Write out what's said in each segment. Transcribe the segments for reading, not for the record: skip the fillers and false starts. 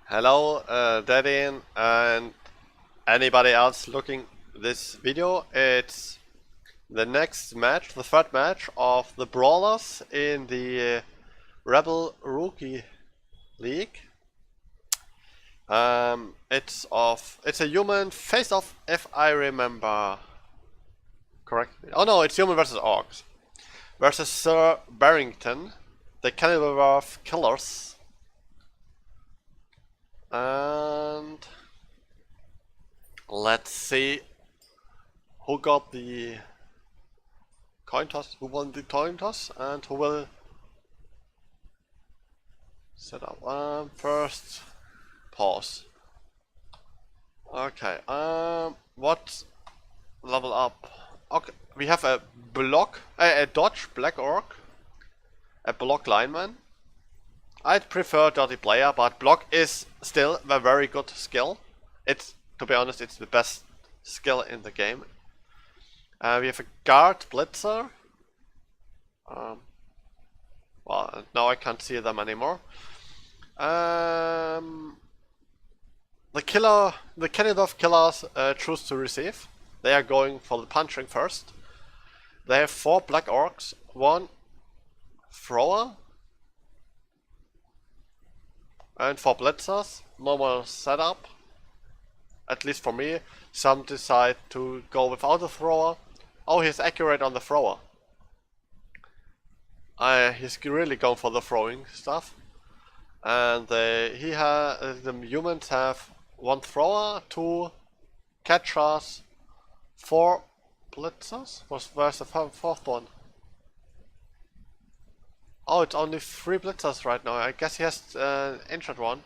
Hello, Dadin and anybody else looking this video. It's the next match, the third match of the Brawlers in the Rebel Rookie League. It's a human face-off, if I remember correctly. Oh no, it's human versus orcs versus Sir Barrington, the Cannibal Killers. And let's see who got the coin toss, who won the coin toss, and who will set up. First, pause. Okay. What level up? Okay, we have a dodge black orc, a block lineman. I'd prefer dirty player, but block is still a very good skill. To be honest, it's the best skill in the game. We have a guard blitzer. Well, now I can't see them anymore. The candidate killers choose to receive. They are going for the punching first. They have 4 black orcs, 1 thrower, and 4 blitzers. Normal setup, at least for me. Some decide to go without a thrower. Oh, he's accurate on the thrower. He's really going for the throwing stuff. And the humans have 1 thrower, 2 catchers, 4 blitzers. Where's the 4th one? Oh, it's only 3 blitzers right now. I guess he has an injured one.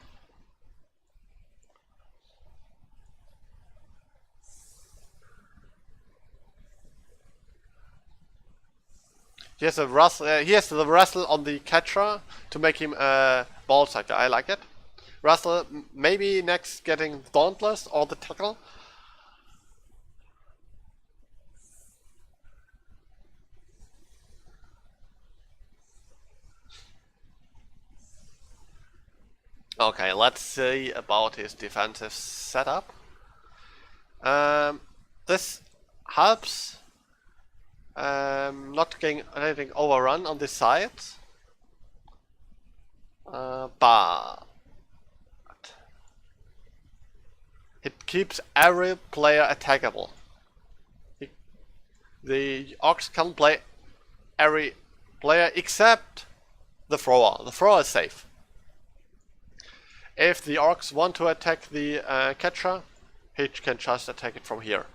He has the wrestle on the catcher to make him a ball cycler. I like it. Wrestle, maybe next getting Dauntless or the tackle. Okay, let's see about his defensive setup. This helps not getting anything overrun on this side, but it keeps every player attackable. The orcs can play every player except the thrower. The thrower is safe. If the orcs want to attack the catcher, he can just attack it from here.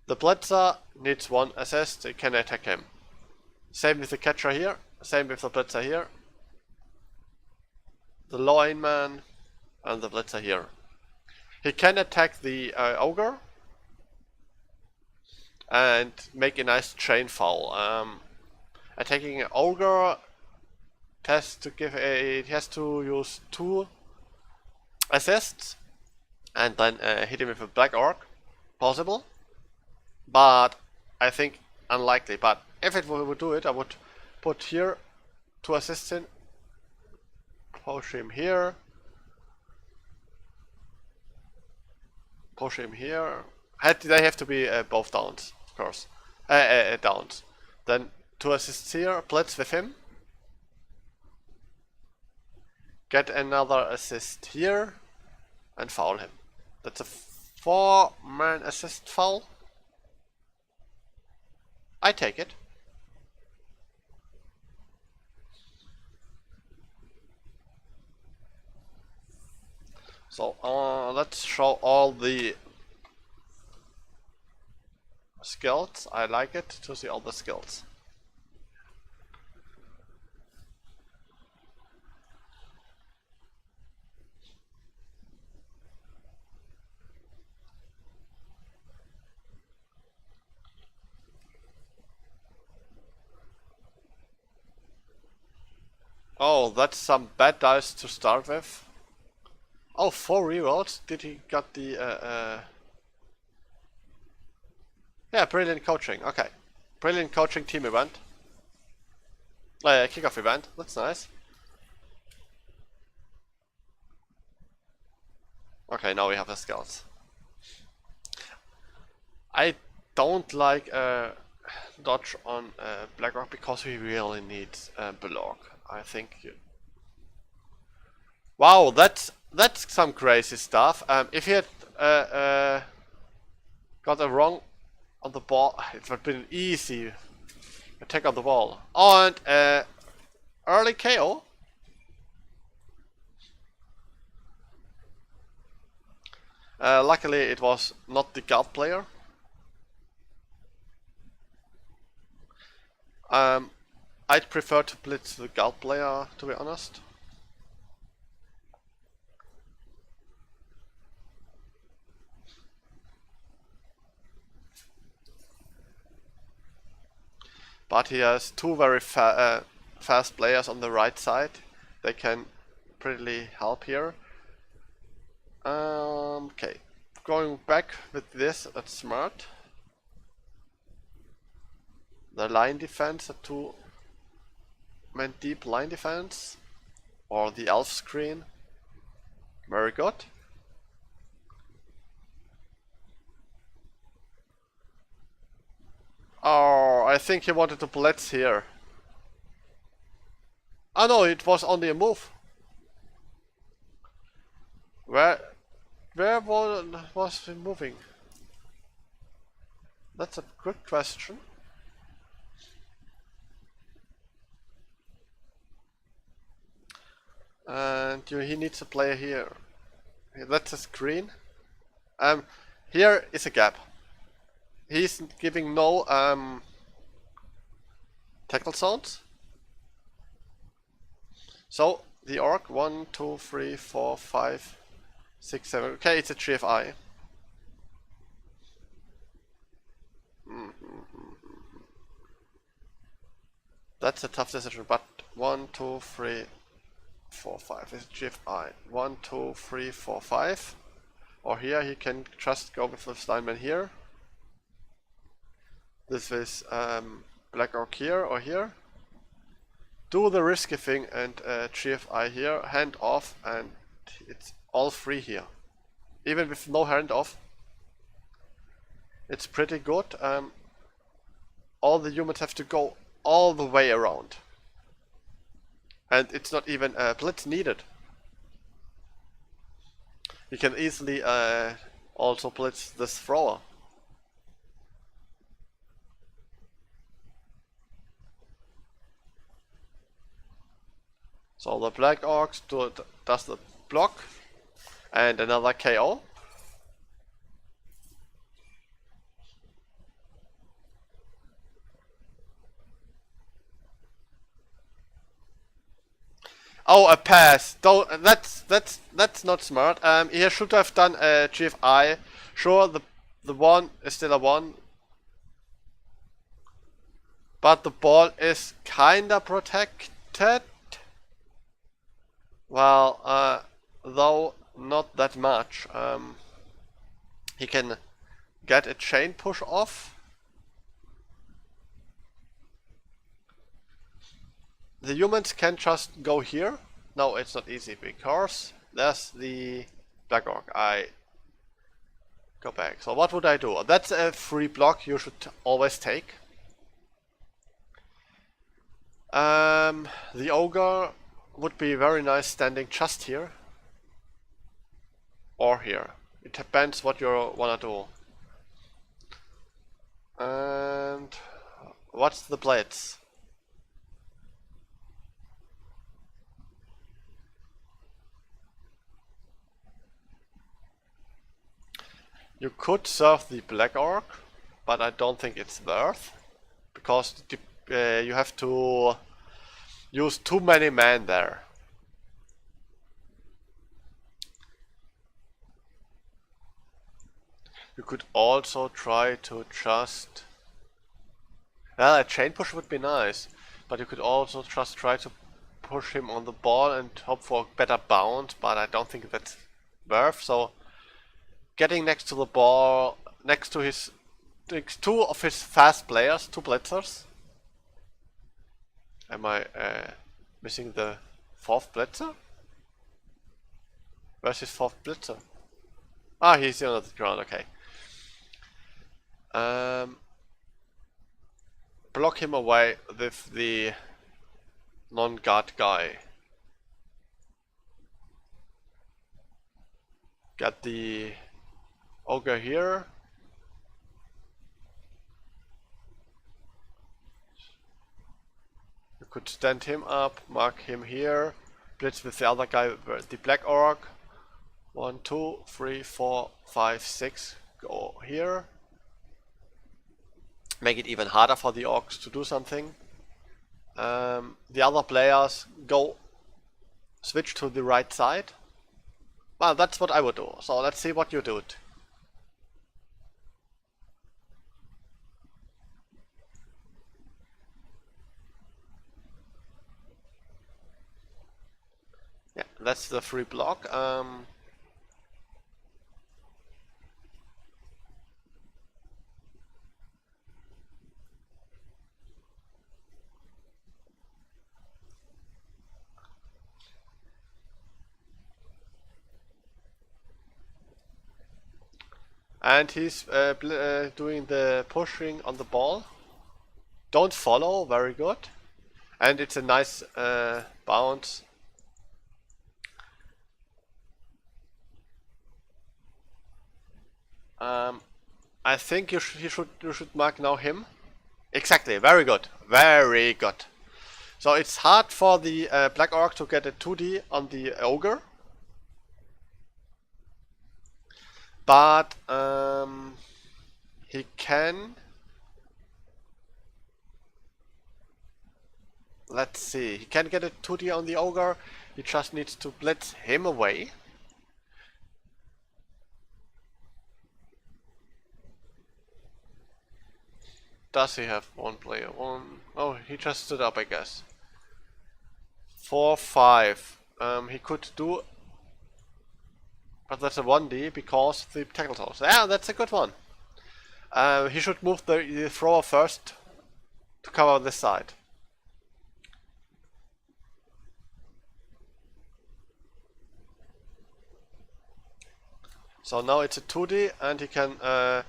The blitzer needs 1 assist, he can attack him. Same with the catcher here, same with the blitzer here. The lineman and the blitzer here. He can attack the ogre and make a nice chain foul. Attacking an ogre it has to use 2 assists and then hit him with a black orc. Possible, but I think unlikely. But if it would do it, I would put here 2 assists in, push him here, push him here. They have to be both downs, of course. Downs. Then 2 assists here, blitz with him. Get another assist here and foul him. That's a 4-man assist foul. I take it. So let's show all the skills. I like it to see all the skills. Oh, that's some bad dice to start with. Oh, 4 rerolls. Did he got the yeah, brilliant coaching. Okay. Brilliant coaching team event. Kickoff event. That's nice. Okay, now we have the scouts. I don't like dodge on BlackRock because we really need block. I think. Wow, that's some crazy stuff. If he had got a wrong on the ball, it would have been an easy attack on the wall. Oh, and early KO. Luckily, it was not the guard player. I'd prefer to blitz the guard player, to be honest. But he has two very fast players on the right side. They can pretty help here. Okay, going back with this, that's smart. The line defense, the two-man deep line defense, or the elf screen. Very good. Oh, I think he wanted to blitz here. Oh no, it was only a move. Where was he moving? That's a good question. And he needs a player here. That's a screen. Here is a gap. He's giving no tackle zones. So the orc 1, 2, 3, 4, 5, 6, 7. Okay, it's a GFI. That's a tough decision, but 1, 2, 3, 4, 5 is GFI. 1, 2, 3, 4, 5. Or here he can just go with the Steinman here. This is Black Orc here or here. Do the risky thing and GFI here, hand off, and it's all free here. Even with no hand off, it's pretty good. All the humans have to go all the way around. And it's not even a blitz needed. You can easily also blitz this thrower. So the Black Orcs does the block and another KO. Oh, a pass. Don't. That's not smart. He should have done a GFI. Sure, the one is still a one, but the ball is kinda protected. Well, though not that much. He can get a chain push off. The humans can just go here. No, it's not easy because there's the Black Orc. I go back. So what would I do? That's a free block you should always take. The Ogre would be very nice standing just here. Or here. It depends what you wanna do. And what's the blades? You could serve the Black Orc, but I don't think it's worth, because you have to use too many men there. You could also try to just... Well, a chain push would be nice, but you could also just try to push him on the ball and hope for a better bounce, but I don't think that's worth. So getting next to the ball, next to two of his fast players, two blitzers. Am I missing the fourth blitzer? Where's his fourth blitzer? Ah, he's on the ground, okay. Block him away with the non-guard guy. Get the ogre here. You could stand him up, mark him here, blitz with the other guy, the black orc. 1, 2, 3, 4, 5, 6. Go here. Make it even harder for the orcs to do something. The other players go switch to the right side. Well, that's what I would do. So let's see what you do. Yeah, that's the free block. And he's doing the pushing on the ball. Don't follow, very good. And it's a nice bounce. I think you should mark now him. Exactly, very good, very good. So it's hard for the black orc to get a 2D on the ogre, but he can. Let's see, he can get a 2D on the ogre. He just needs to blitz him away. Does he have one player? One. Oh, he just stood up, I guess. 4, 5. He could do, but that's a 1D because the tackle toss. Yeah, that's a good one. He should move the thrower first to cover this side. So now it's a 2D, and he can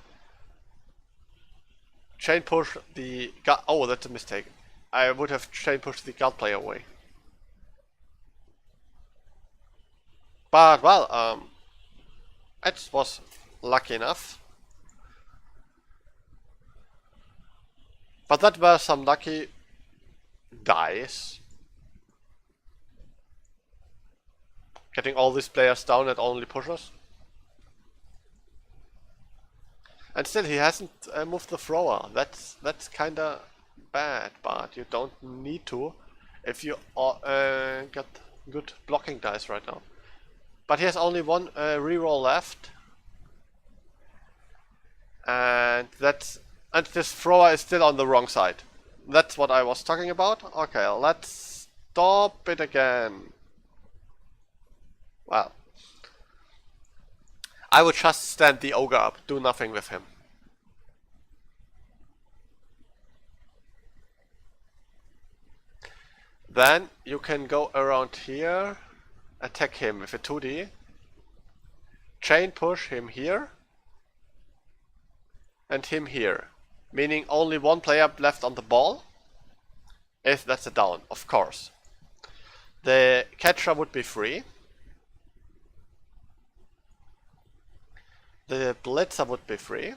chain push the guard. Oh, that's a mistake. I would have chain pushed the guard player away. But well, it was lucky enough. But that were some lucky dice. Getting all these players down at only pushers. And still, he hasn't moved the thrower. That's kinda bad, but you don't need to if you get good blocking dice right now. But he has only one reroll left, and this thrower is still on the wrong side. That's what I was talking about. Okay, let's stop it again. Well, I would just stand the ogre up, do nothing with him. Then you can go around here, attack him with a 2D, chain push him here, and him here, meaning only one player left on the ball. If that's a down, of course. The catcher would be free. The blitzer would be free.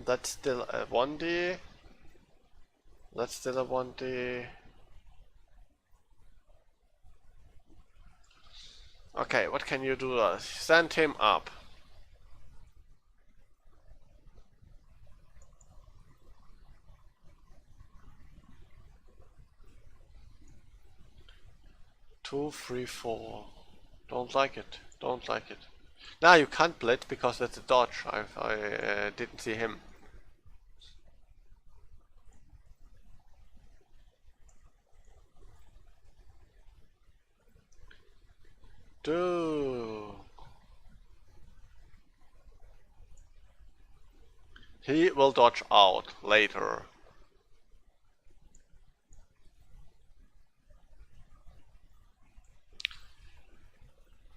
That's still a 1D. That's still a 1D. Okay, what can you do? Send him up. Two, three, four. Don't like it. Don't like it. Now you can't blitz because that's a dodge. I didn't see him. Do. He will dodge out later.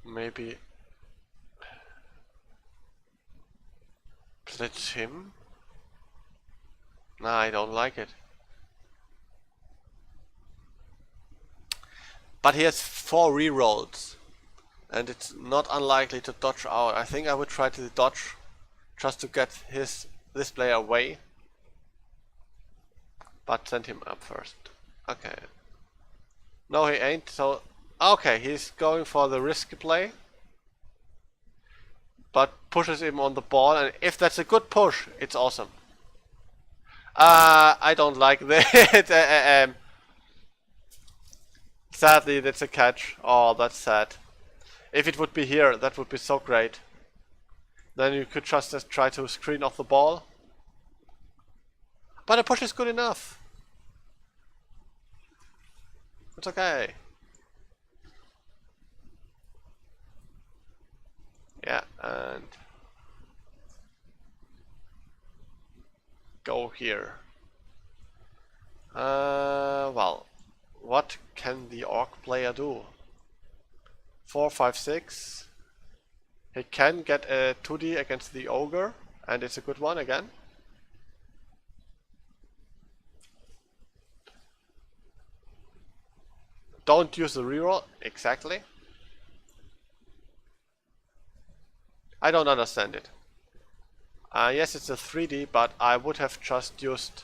Maybe blitz him? Nah, I don't like it. But he has 4 rerolls, and it's not unlikely to dodge out. I think I would try to dodge just to get this player away, but send him up first. Okay. No, he ain't. So okay, he's going for the risky play, but pushes him on the ball, and if that's a good push, it's awesome. I don't like that. Sadly, that's a catch. Oh, that's sad. If it would be here, that would be so great. Then you could just try to screen off the ball. But a push is good enough. It's okay. Yeah, and go here. Well, what can the orc player do? 4, 5, 6. He can get a 2D against the ogre, and it's a good one again. Don't use the reroll. Exactly. I don't understand it. Yes, it's a 3D, but I would have just used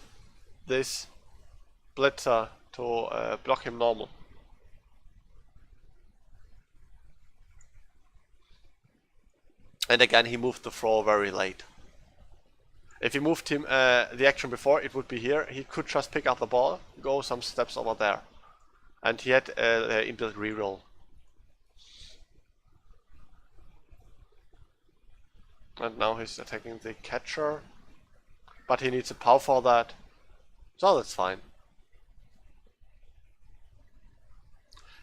this blitzer to block him normal. And again, he moved the throw very late. If he moved him the action before, it would be here. He could just pick up the ball, go some steps over there. And he had inbuilt reroll. And now he's attacking the catcher. But he needs a power for that. So that's fine.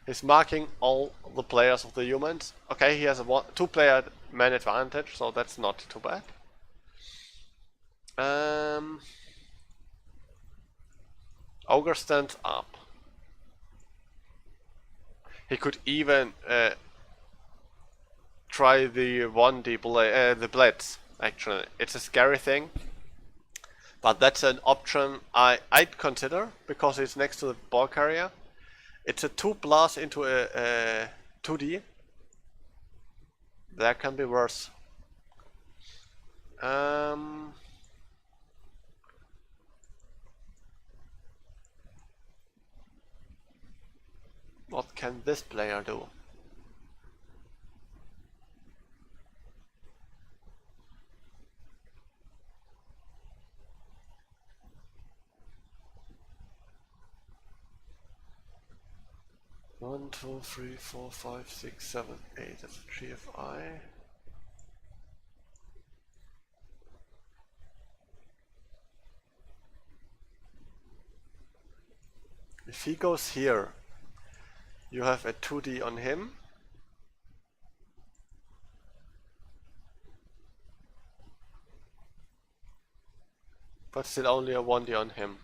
He's marking all the players of the humans. Okay, he has a 2-player man advantage, so that's not too bad. Ogre stands up. He could even try the 1D the blitz. Actually, it's a scary thing, but that's an option I'd consider because it's next to the ball carrier. It's a 2 blast into a 2D. That can be worse. What can this player do? One, 2, 3, 4, 5, 6, 7, 8. That's a GFI. If he goes here, you have a 2D on him. But still only a 1D on him.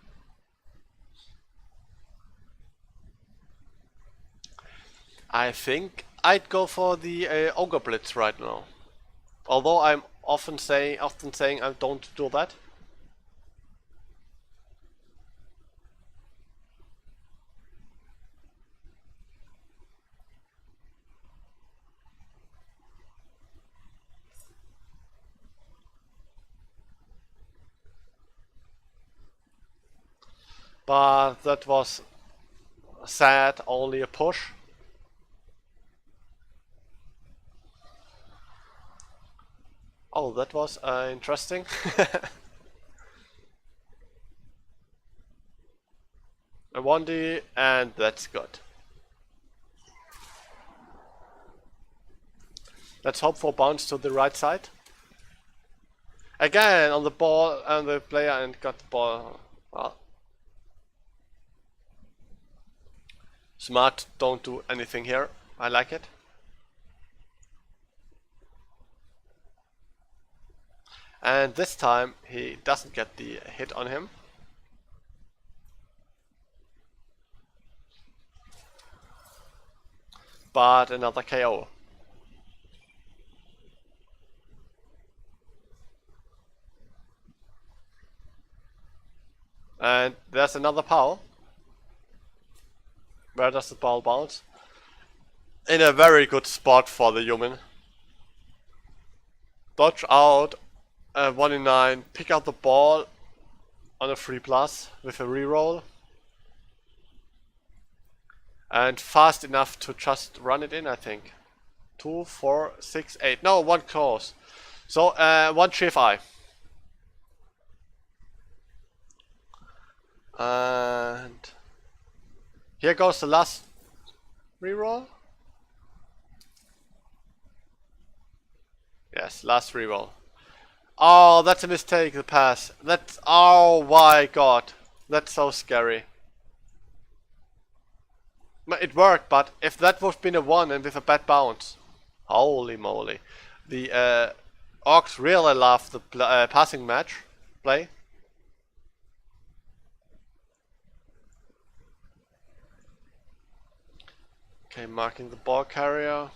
I think I'd go for the Ogre Blitz right now. Although I'm often saying I don't do that. But that was sad, only a push. Oh, that was interesting. A 1D, and that's good. Let's hope for bounce to the right side. Again on the ball and the player and got the ball. Well, smart, don't do anything here. I like it. And this time he doesn't get the hit on him. But another KO. And there's another power. Where does the ball bounce? In a very good spot for the human. Dodge out, 1 in 9, pick up the ball on a 3+ with a reroll. And fast enough to just run it in, I think. 2, 4, 6, 8. No, 1 close. So 1 GFI. And here goes the last reroll. Yes, last reroll. Oh, that's a mistake, the pass. That's, oh my god. That's so scary. It worked, but if that would have been a 1 and with a bad bounce. Holy moly. The Orcs really love the passing match play. Okay, marking the ball carrier.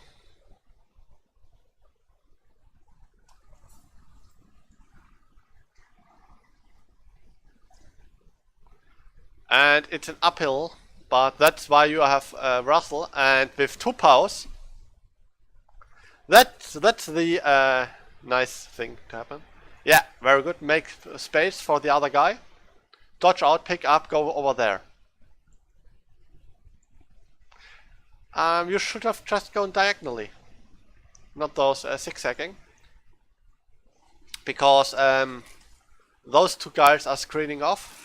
And it's an uphill, but that's why you have Russell, and with 2 powers, that's the nice thing to happen. Yeah, very good. Make space for the other guy. Dodge out, pick up, go over there. You should have just gone diagonally, not those zigzagging, because those 2 guys are screening off.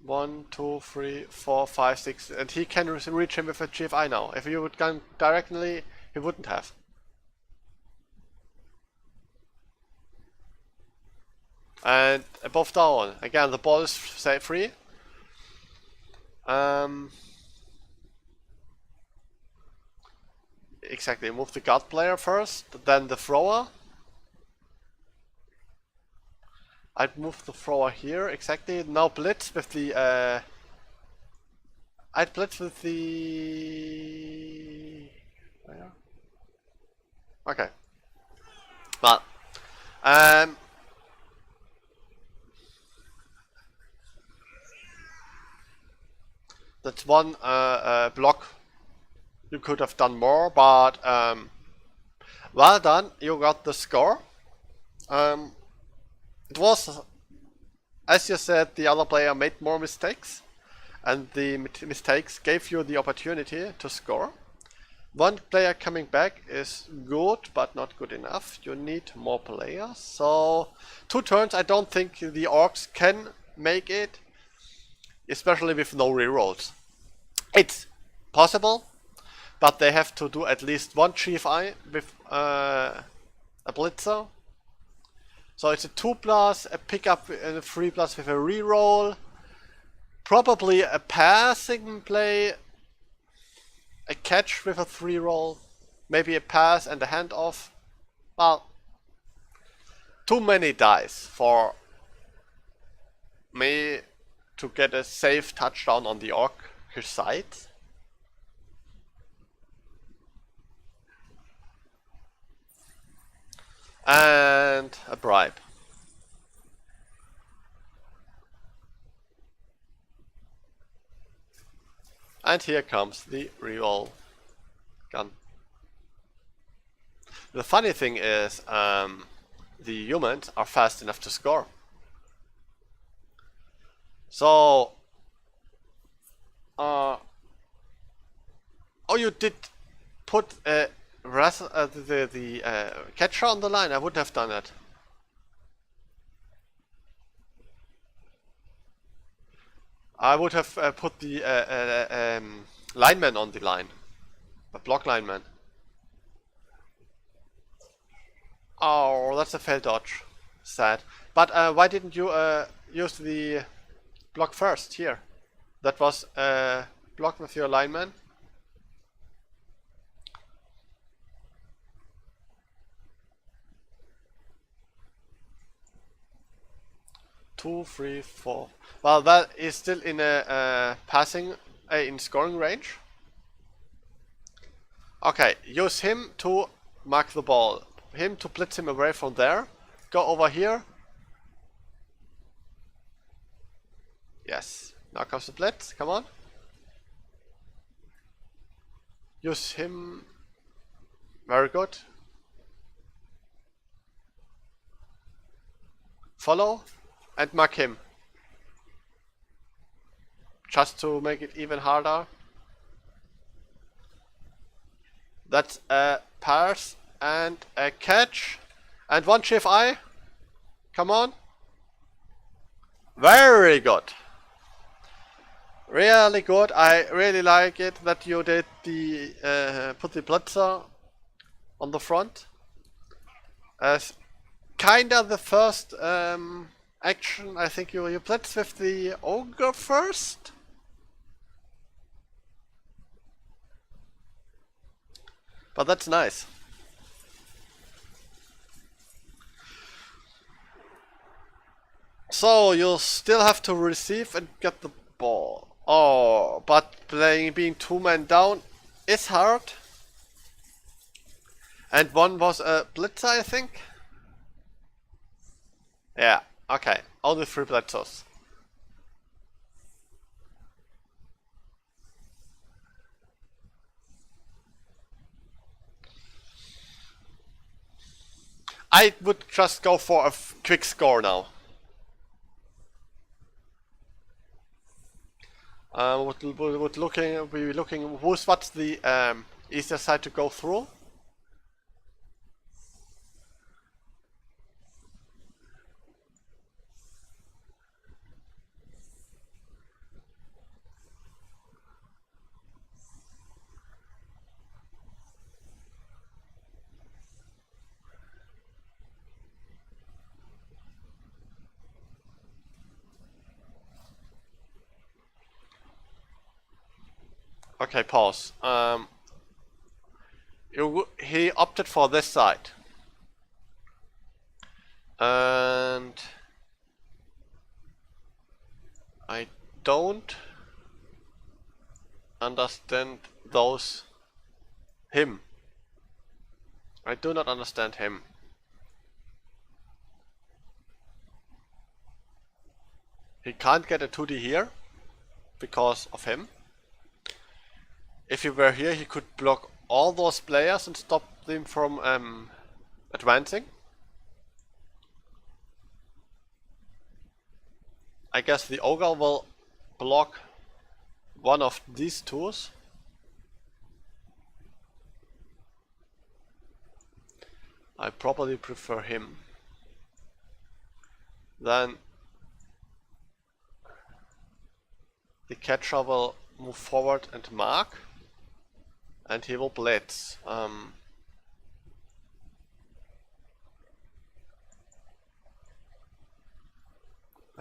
One, 2, 3, 4, 5, 6, and he can reach him with a GFI now. If you would gone directly, he wouldn't have. And above down, again the ball is free. Exactly, move the guard player first, then the thrower. I'd move the thrower here, exactly. Now blitz with the I'd blitz with the okay. Well, that's one block. You could have done more, but well done. You got the score. It was, as you said, the other player made more mistakes, and the mistakes gave you the opportunity to score. One player coming back is good, but not good enough. You need more players. So 2 turns, I don't think the Orcs can make it, especially with no rerolls. It's possible, but they have to do at least 1 GFI with a blitzer. So it's a 2+, a pickup and a 3+ with a reroll. Probably a passing play, a catch with a 3-roll, maybe a pass and a handoff. Well, too many dice for me to get a safe touchdown on the Orcish side. And a bribe. And here comes the reroll gun. The funny thing is, the humans are fast enough to score. So, oh, you did put the catcher on the line. I wouldn't have done that. I would have put the lineman on the line, a block lineman. Oh, that's a fail dodge. Sad. But why didn't you use the block first here? That was blocked with your lineman. 2, 3, 4. Well, that is still in a passing, in scoring range. Okay, use him to mark the ball. Him to blitz him away from there. Go over here. Yes. Now comes the blitz. Come on. Use him. Very good. Follow and mark him. Just to make it even harder. That's a pass and a catch. And one GFI. Come on. Very good. Really good. I really like it that you did the put the blitzer on the front. As kinda the first action, I think you blitz with the ogre first. But that's nice. So you still have to receive and get the ball. Oh, but being 2 men down is hard. And one was a blitzer, I think. Yeah, okay. Only 3 blitzers. I would just go for a quick score now. Would looking what's the easier side to go through. Okay, pause. He opted for this side. And I don't understand him. I do not understand him. He can't get a 2D here because of him. If he were here, he could block all those players and stop them from advancing. I guess the ogre will block one of these twos. I probably prefer him. Then the catcher will move forward and mark. And he will blitz. And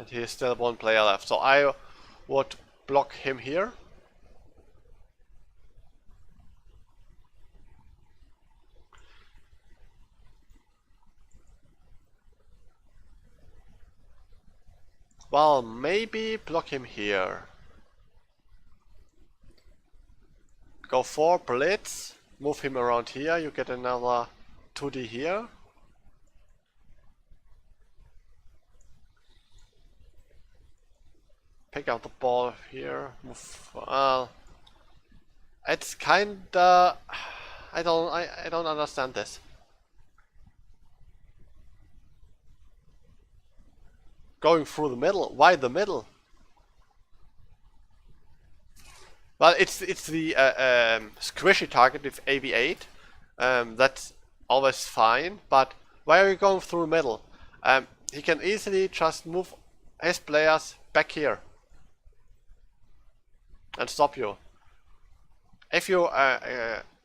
he is still 1 player left. So I would block him here. Well, maybe block him here. Go for blitz, move him around here, you get another 2D here. Pick up the ball here, move, it's kinda, I don't understand this. Going through the middle, why the middle? Well, it's the squishy target with AV8. That's always fine, but why are you going through the middle? He can easily just move his players back here and stop you. If you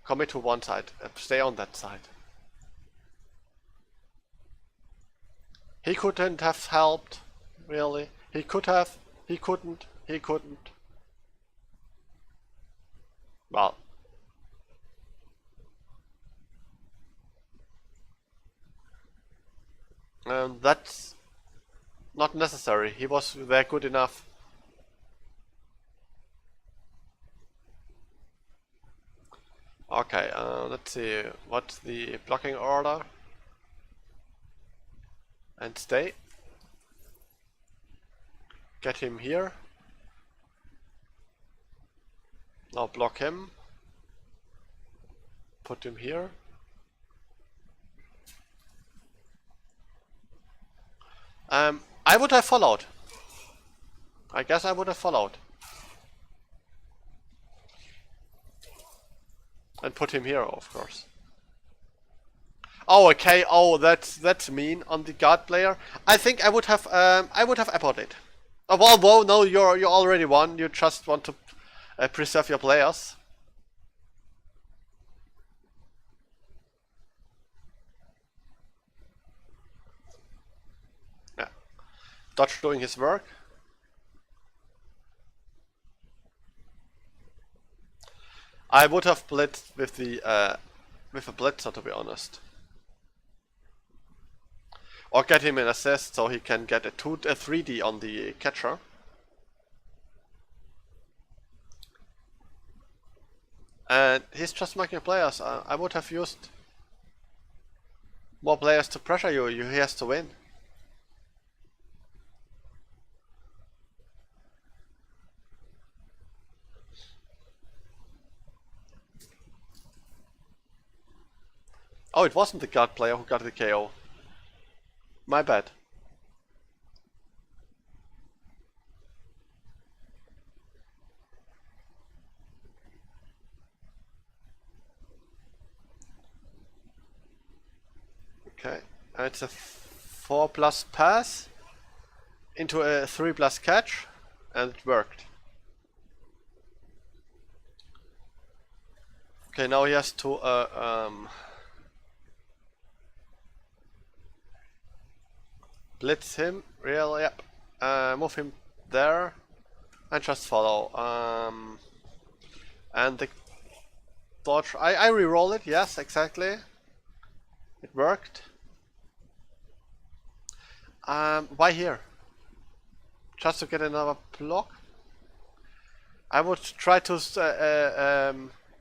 commit to one side, stay on that side. He couldn't have helped, really. He could have, he couldn't, he couldn't. Well, that's not necessary. He was there good enough. Okay, let's see. What's the blocking order? And stay. Get him here. Now block him. Put him here. I would have followed. I guess I would have followed. And put him here, of course. Oh, okay. Oh, that's mean on the guard player. I think I would have aborted. Oh, well, whoa, no, you already won. You just want to preserve your players. Yeah, Dodge doing his work. I would have blitzed with a blitzer, to be honest. Or get him an assist so he can get a 3D on the catcher. And he's just making players. I would have used more players to pressure you. He has to win. Oh, it wasn't the guard player who got the KO. My bad. Okay, it's a 4+ pass into a 3+ catch, and it worked. Okay, now he has to blitz him, really, yep. Move him there and just follow. And the dodge, I re-roll it, yes, exactly. It worked. Why here? Just to get another block? I would try to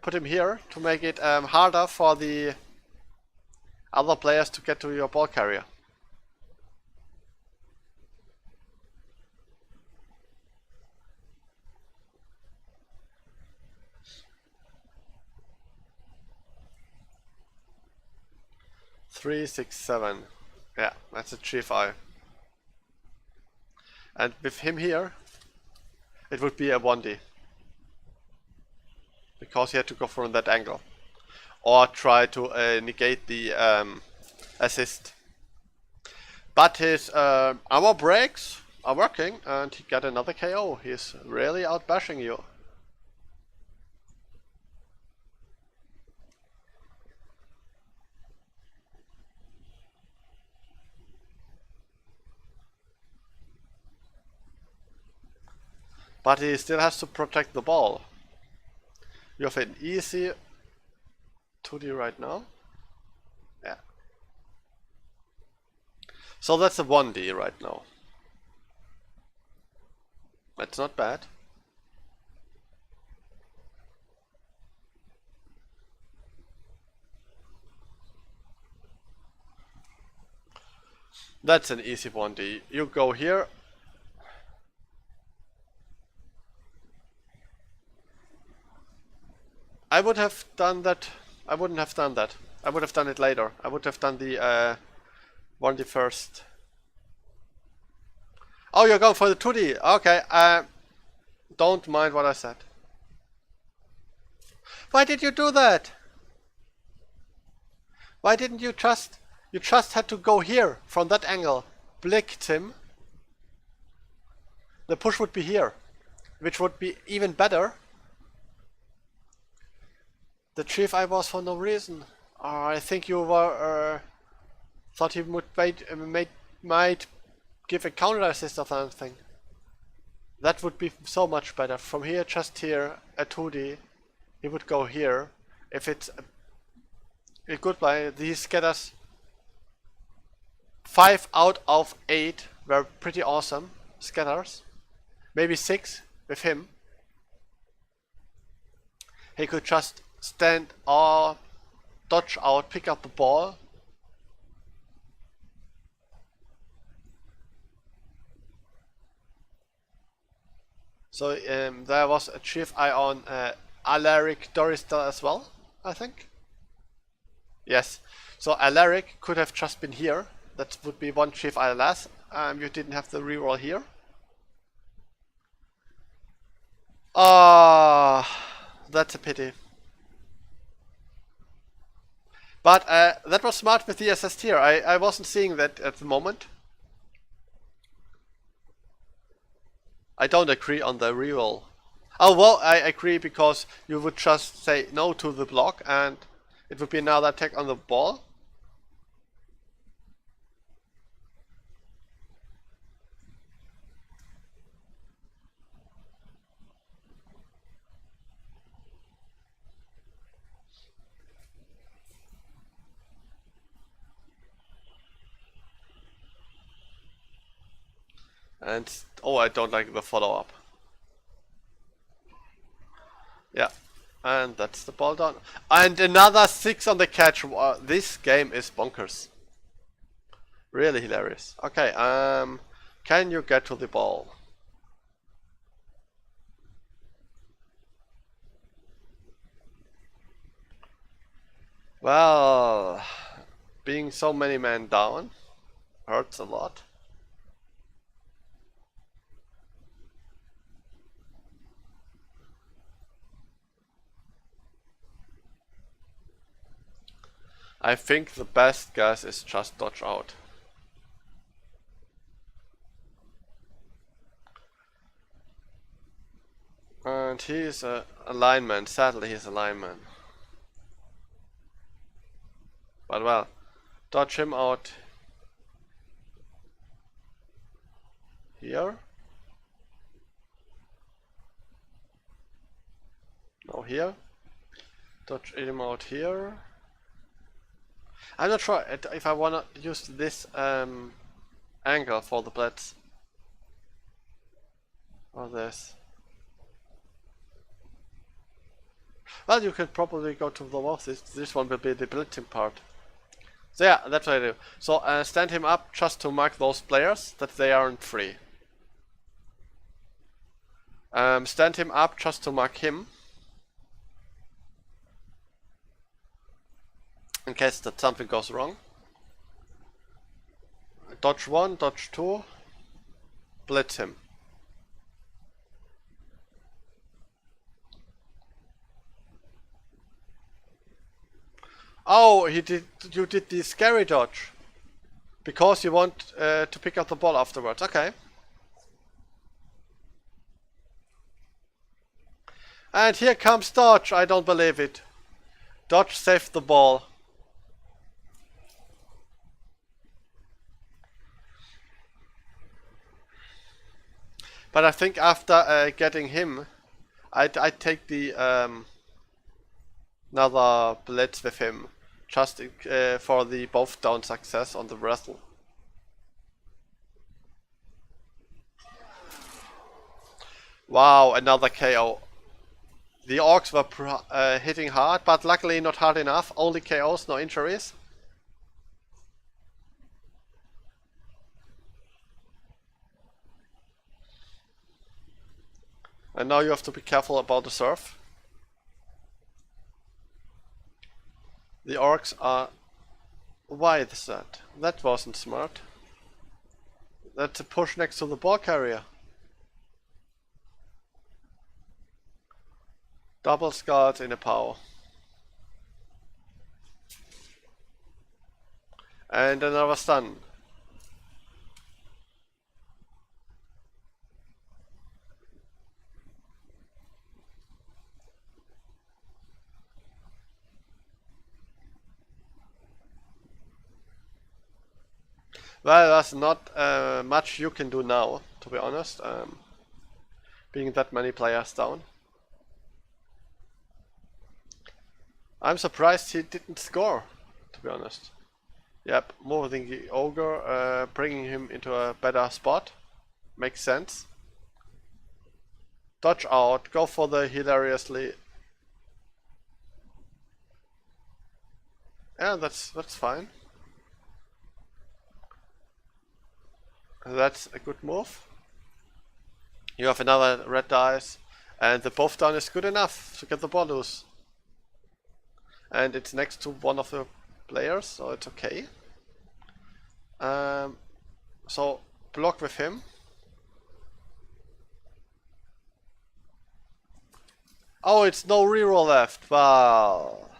put him here to make it harder for the other players to get to your ball carrier. Three, 6, 7. Yeah, that's a G5. And with him here, it would be a 1D. Because he had to go from that angle. Or try to negate the assist. But his armor breaks are working and he got another KO. He's really out bashing you. But he still has to protect the ball. You have an easy 2D right now. Yeah. So that's a 1D right now. That's not bad. That's an easy 1D. You go here. I would have done that. I wouldn't have done that. I would have done it later. I would have done the 1D first. Oh, you're going for the 2D. Okay. Don't mind what I said. Why did you do that? Why didn't you just... You just had to go here from that angle. Blicked him. The push would be here. Which would be even better. The chief I was for no reason. I think you were thought he would might give a counter assist or something. That would be so much better. From here, just here, a 2D. He would go here. If it's a good play, these get us 5 out of 8 were pretty awesome scatters. Maybe 6 with him. He could just stand or dodge out, pick up the ball. So there was a chief eye on Alaric Doristel as well, I think. Yes, so Alaric could have just been here. That would be one chief eye less. You didn't have the reroll here. That's a pity. But that was smart with the assist here. I wasn't seeing that at the moment. I don't agree on the reroll. Oh well, I agree because you would just say no to the block and it would be another attack on the ball. And oh, I don't like the follow-up. Yeah, and that's the ball down. And another 6 on the catch. This game is bonkers. Really hilarious. Okay, can you get to the ball? Well, being so many men down hurts a lot. I think the best guess is just dodge out. And he's a lineman, sadly he's a lineman. But well, dodge him out here. No, here. Dodge him out here. I'm not sure if I wanna use this angle for the blitz. Or this. Well, you could probably go to the wall. This one will be the blitzing part. So yeah, that's what I do. So stand him up just to mark those players that they aren't free. Stand him up just to mark him. In case that something goes wrong. Dodge 1, dodge 2, blitz him. Oh, you did the scary dodge. Because you want to pick up the ball afterwards. Okay. And here comes dodge. I don't believe it. Dodge saved the ball. But I think after getting him, I'd take the another blitz with him, just for the both down success on the wrestle. Wow, another KO. The orcs were hitting hard, but luckily not hard enough. Only KOs, no injuries. And now you have to be careful about the surf. The orcs are... Why is that? That wasn't smart. That's a push next to the ball carrier. Double scarred in a power. And another stun. Well, there's not much you can do now, to be honest, being that many players down. I'm surprised he didn't score, to be honest. Yep, moving the ogre, bringing him into a better spot. Makes sense. Dodge out, go for the hilariously. Yeah, that's fine. That's a good move. You have another red dice, and the buff down is good enough to get the ball loose. And it's next to one of the players, so it's okay. So block with him. Oh, it's no reroll left. Wow.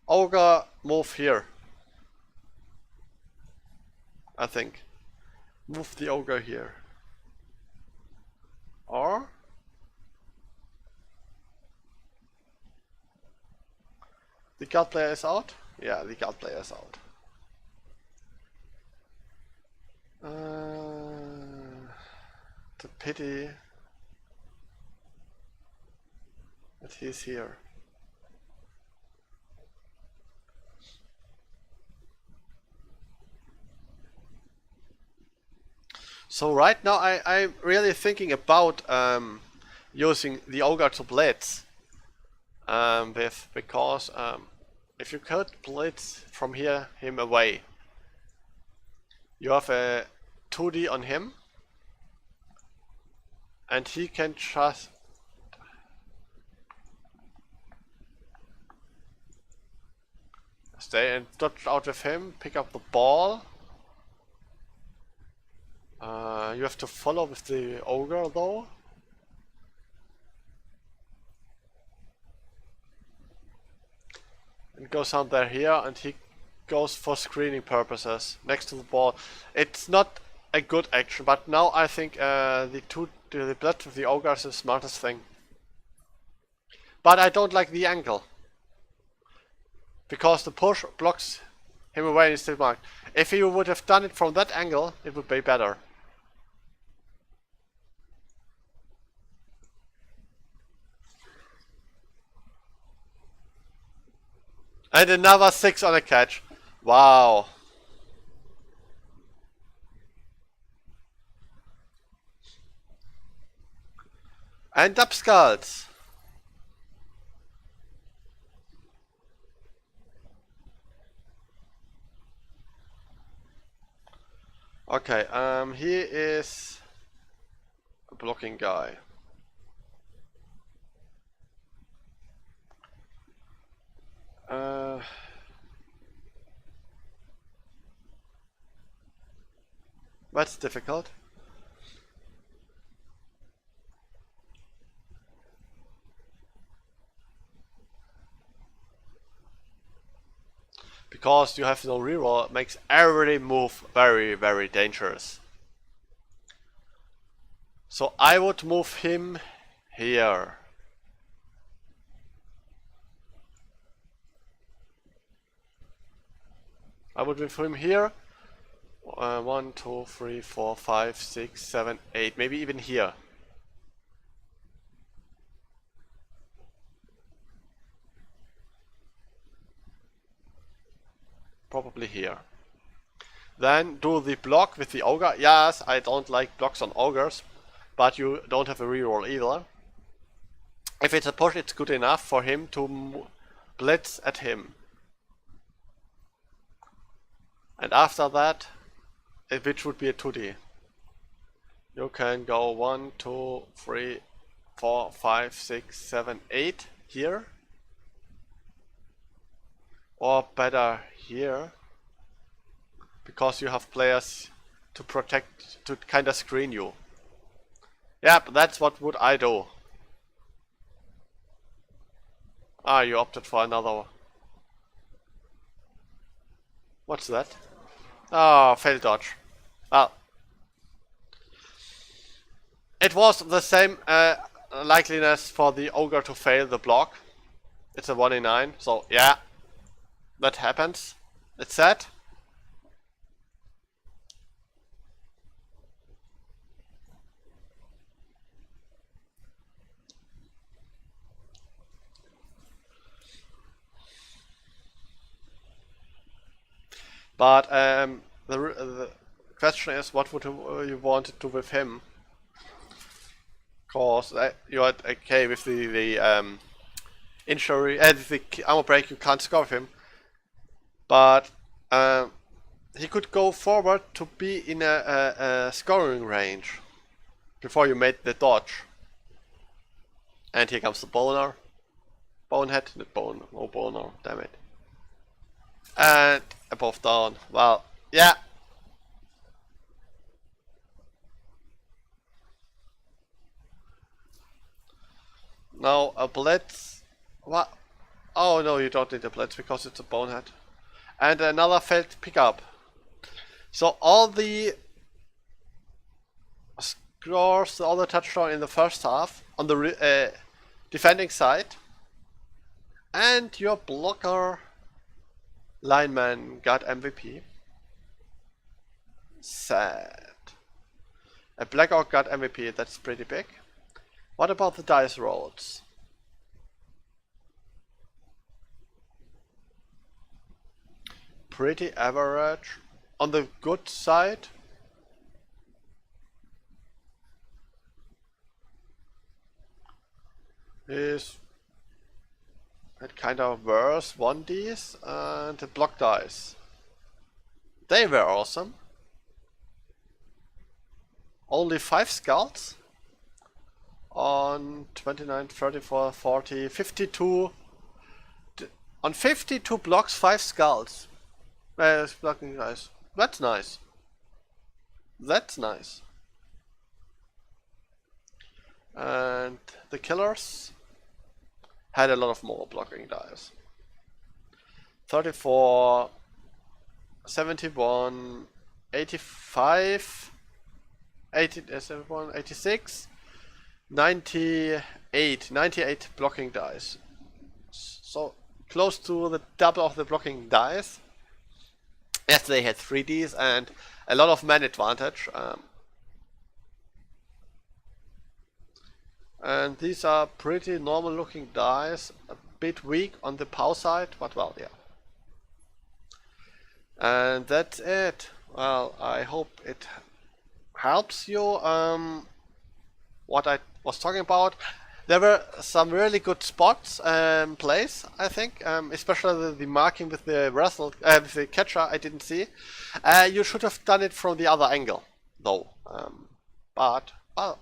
Ogre, move here. I think. Move the ogre here. Or the guard player is out? Yeah, the guard player is out. The pity that he's here. So right now I'm really thinking about using the ogre to blitz. Because if you could blitz from here him away, you have a 2D on him, and he can just stay and dodge out with him, pick up the ball. You have to follow with the ogre though. And goes out there here, and he goes for screening purposes next to the ball. It's not a good action, but now I think the blitz with the ogre is the smartest thing. But I don't like the angle, because the push blocks him away and is still marked. If he would have done it from that angle, it would be better. And another 6 on a catch. Wow. And up skulls. Okay, he is a blocking guy. That's difficult. Because you have no reroll, it makes every move very, very dangerous. So I would move him here. I would move him here. 1, 2, 3, 4, 5, 6, 7, 8, maybe even here. Probably here. Then do the block with the ogre. Yes, I don't like blocks on ogres, but you don't have a reroll either. If it's a push, it's good enough for him to blitz at him. And after that, which would be a 2D, you can go 1, 2, 3, 4, 5, 6, 7, 8 here. Or better here, because you have players to protect, to kind of screen you. Yep, that's what would I do. Ah, you opted for another. What's that? Ah, fail dodge. Ah. It was the same likeliness for the ogre to fail the block. It's a 1 in 9, so yeah. That happens. It's sad. But the question is, what would you want to do with him? Cause you're okay with the injury, the armor break. You can't score with him, but he could go forward to be in a scoring range before you made the dodge. And here comes the boner, bonehead, no boner, damn it. And above down. Well, yeah. Now a blitz. What? Oh no, you don't need a blitz because it's a bonehead. And another failed pickup. So all the scores, all the touchdown in the first half on the defending side, and your blocker lineman got MVP. Sad. A Black Orc got MVP. That's pretty big. What about the dice rolls? Pretty average. On the good side, is it kind of worse 1Ds and the block dice. They were awesome. Only 5 skulls on 29, 34, 40, 52. On 52 blocks, 5 skulls. Blocking dice. That's nice. That's nice. And the killers had a lot of more blocking dice. 34, 71, 85, 71, 86, 98 blocking dice. So close to the double of the blocking dice. Yes, they had 3Ds and a lot of man advantage. And these are pretty normal looking dice, a bit weak on the POW side, but well, yeah. And that's it. Well, I hope it helps you what I was talking about. There were some really good spots plays, I think, especially the marking with the with the catcher I didn't see. You should have done it from the other angle, though. But well,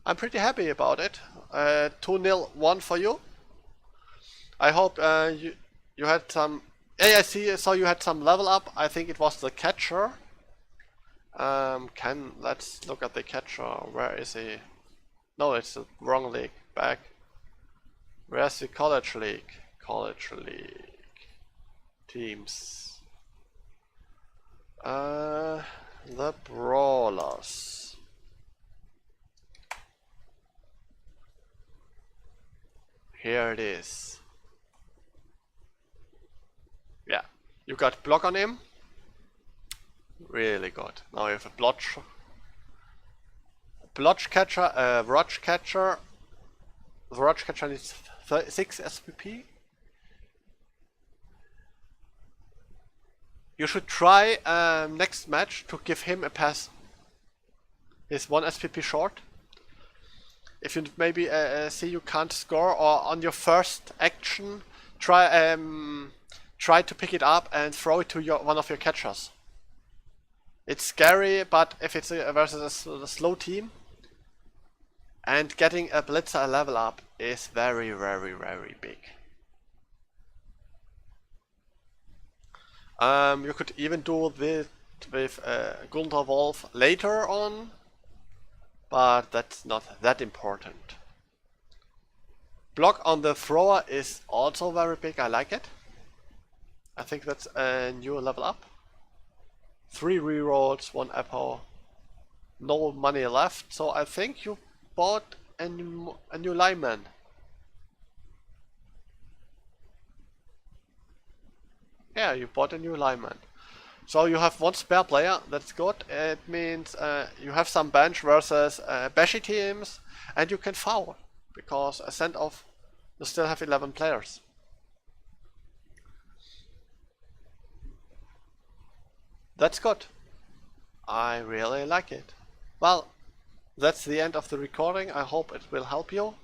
I'm pretty happy about it. 2-0 1 for you. I hope you had some. Yeah, I see. So you had some level up. I think it was the catcher. Let's look at the catcher. Where is he? No, it's the wrong league. Back. Where's the college league? College league teams. The Brawlerz. Here it is. Yeah, you got block on him. Really good. Now you have a blotch catcher, a Roach catcher. The Roach catcher needs 6 SPP. You should try next match to give him a pass. He's 1 SPP short. If you maybe see you can't score, or on your first action, try to pick it up and throw it to one of your catchers. It's scary, but if it's versus a slow team, and getting a blitzer level up is very, very, very big. You could even do this with Gunther Wolf later on, but that's not that important. Block on the thrower is also very big. I like it. I think that's a new level up. 3 rerolls, 1 apple, no money left, so I think you bought a new lineman. Yeah, you bought a new lineman. So you have 1 spare player, that's good. It means you have some bench versus bashy teams, and you can foul, because a send off you still have 11 players. That's good. I really like it. Well, that's the end of the recording. I hope it will help you.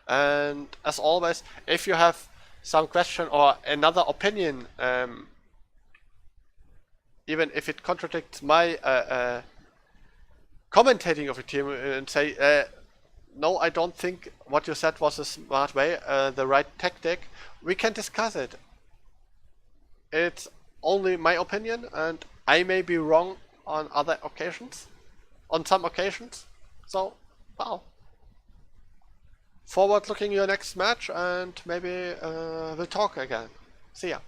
And as always, if you have some question or another opinion, even if it contradicts my commentating of a team, and say, no, I don't think what you said was a smart way, the right tactic, we can discuss it. It's only my opinion, and I may be wrong on other occasions, on some occasions. So, well, forward looking your next match, and maybe we'll talk again. See ya.